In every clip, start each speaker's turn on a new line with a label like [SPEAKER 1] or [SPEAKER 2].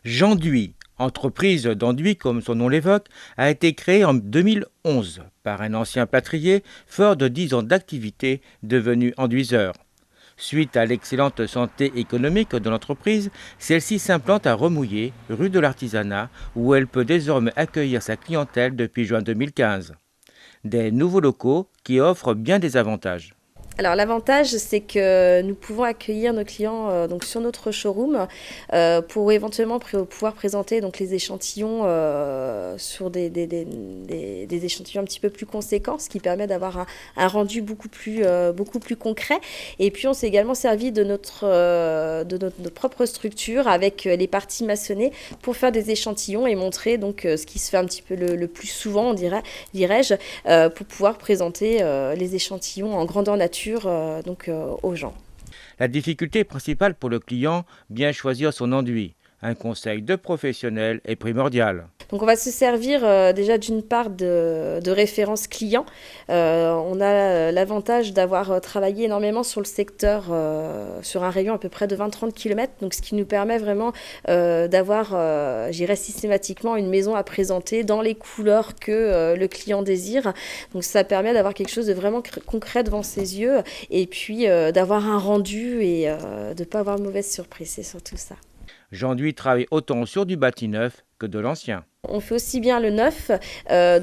[SPEAKER 1] Genduit, entreprise d'enduit comme son nom l'évoque, a été créée en 2011 par un ancien plâtrier fort de 10 ans d'activité devenu enduiseur. Suite à l'excellente santé économique de l'entreprise, celle-ci s'implante à Remouillé, rue de l'Artisanat, où elle peut désormais accueillir sa clientèle depuis juin 2015. Des nouveaux locaux qui offrent bien des avantages.
[SPEAKER 2] Alors l'avantage, c'est que nous pouvons accueillir nos clients donc sur notre showroom pour éventuellement pouvoir présenter donc les échantillons sur des échantillons un petit peu plus conséquents, ce qui permet d'avoir un rendu beaucoup plus concret. Et puis on s'est également servi de notre propre structure avec les parties maçonnées pour faire des échantillons et montrer donc ce qui se fait un petit peu le plus souvent, dirais-je, pour pouvoir présenter les échantillons en grandeur nature aux gens.
[SPEAKER 1] La difficulté principale pour le client, bien choisir son enduit. Un conseil de professionnel est primordial.
[SPEAKER 2] Donc on va se servir déjà d'une part de références clients. On a l'avantage d'avoir travaillé énormément sur le secteur, sur un rayon à peu près de 20-30 km, donc ce qui nous permet vraiment d'avoir, j'irais systématiquement, une maison à présenter dans les couleurs que le client désire. Donc ça permet d'avoir quelque chose de vraiment concret devant ses yeux et puis d'avoir un rendu et de ne pas avoir de mauvaise surprise, c'est surtout ça.
[SPEAKER 1] Genduit travaille autant sur du bâti neuf que de l'ancien.
[SPEAKER 2] On fait aussi bien le neuf,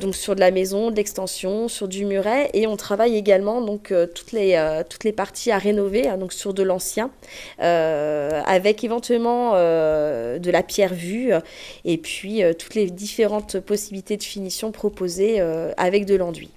[SPEAKER 2] donc sur de la maison, de l'extension, sur du muret, et on travaille également donc toutes les parties à rénover, hein, donc sur de l'ancien, avec éventuellement de la pierre vue, et puis toutes les différentes possibilités de finition proposées avec de l'enduit.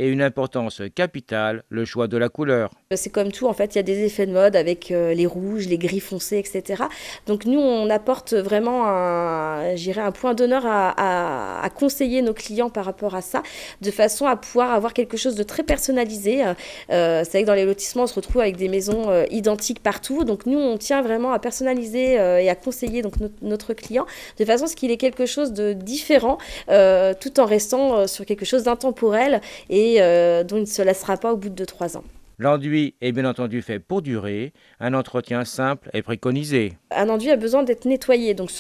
[SPEAKER 1] Et une importance capitale, le choix de la couleur.
[SPEAKER 2] C'est comme tout, en fait, il y a des effets de mode avec les rouges, les gris foncés, etc. Donc nous, on apporte vraiment un point d'honneur à conseiller nos clients par rapport à ça, de façon à pouvoir avoir quelque chose de très personnalisé. C'est vrai que dans les lotissements, on se retrouve avec des maisons identiques partout. Donc nous, on tient vraiment à personnaliser et à conseiller donc, notre client, de façon à ce qu'il ait quelque chose de différent, tout en restant sur quelque chose d'intemporel et dont il ne se lassera pas au bout de 3 ans.
[SPEAKER 1] L'enduit est bien entendu fait pour durer, un entretien simple est préconisé.
[SPEAKER 2] Un enduit a besoin d'être nettoyé, donc faut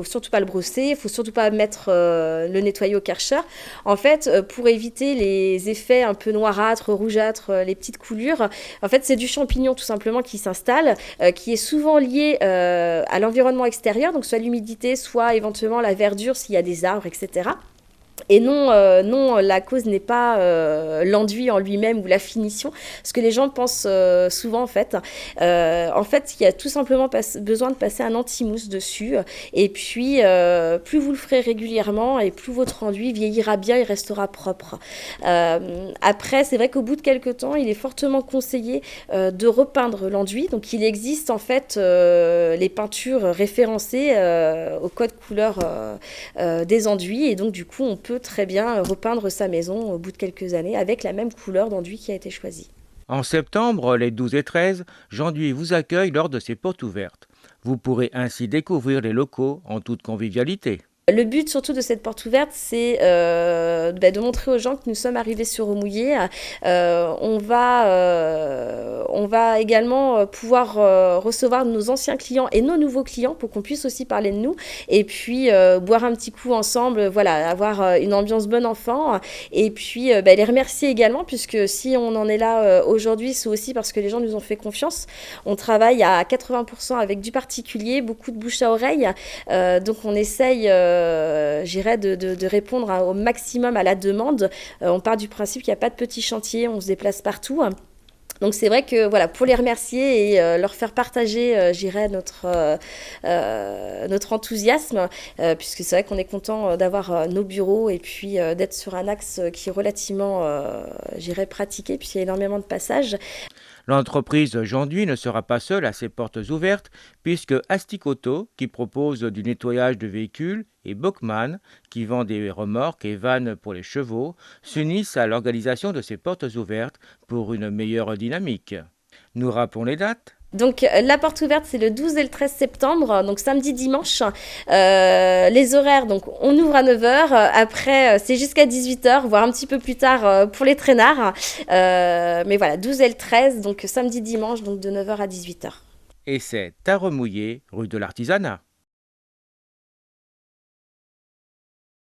[SPEAKER 2] surtout pas le brosser, faut surtout pas mettre le nettoyer au Karcher. En fait, pour éviter les effets un peu noirâtres, rougeâtres, les petites coulures, en fait, c'est du champignon tout simplement qui s'installe, qui est souvent lié à l'environnement extérieur, donc soit l'humidité, soit éventuellement la verdure s'il y a des arbres, etc. Et non, la cause n'est pas l'enduit en lui-même ou la finition, ce que les gens pensent souvent en fait. En fait, il y a tout simplement besoin de passer un anti-mousse dessus. Et puis, plus vous le ferez régulièrement et plus votre enduit vieillira bien et restera propre. Après, c'est vrai qu'au bout de quelques temps, il est fortement conseillé de repeindre l'enduit. Donc, il existe en fait les peintures référencées au code couleur des enduits. Et donc, du coup, on peut très bien repeindre sa maison au bout de quelques années avec la même couleur d'enduit qui a été choisie.
[SPEAKER 1] En septembre, les 12 et 13, Genduit vous accueille lors de ses portes ouvertes. Vous pourrez ainsi découvrir les locaux en toute convivialité.
[SPEAKER 2] Le but surtout de cette porte ouverte, c'est de montrer aux gens que nous sommes arrivés sur Remouillé. On va également pouvoir recevoir nos anciens clients et nos nouveaux clients pour qu'on puisse aussi parler de nous. Et puis boire un petit coup ensemble, voilà, avoir une ambiance bon enfant. Et puis les remercier également, puisque si on en est là aujourd'hui, c'est aussi parce que les gens nous ont fait confiance. On travaille à 80% avec du particulier, beaucoup de bouche à oreille. Donc on essaye... j'irais de répondre au maximum à la demande. On part du principe qu'il n'y a pas de petits chantiers, on se déplace partout. Donc c'est vrai que voilà, pour les remercier et leur faire partager, j'irais notre enthousiasme, puisque c'est vrai qu'on est content d'avoir nos bureaux et puis d'être sur un axe qui est relativement, j'irais, pratiqué, puisqu'il y a énormément de passages.
[SPEAKER 1] L'entreprise Genduit ne sera pas seule à ses portes ouvertes, puisque Asticoto, qui propose du nettoyage de véhicules, et Bockman, qui vend des remorques et vannes pour les chevaux, s'unissent à l'organisation de ces portes ouvertes pour une meilleure dynamique. Nous rappelons les dates.
[SPEAKER 2] Donc la porte ouverte, c'est le 12 et le 13 septembre, donc samedi, dimanche. Les horaires, donc on ouvre à 9 heures. Après, c'est jusqu'à 18 heures, voire un petit peu plus tard pour les traînards. Mais voilà, 12 et le 13, donc samedi, dimanche, donc de 9 heures à 18 heures.
[SPEAKER 1] Et c'est à Remouillé, rue de l'Artisanat.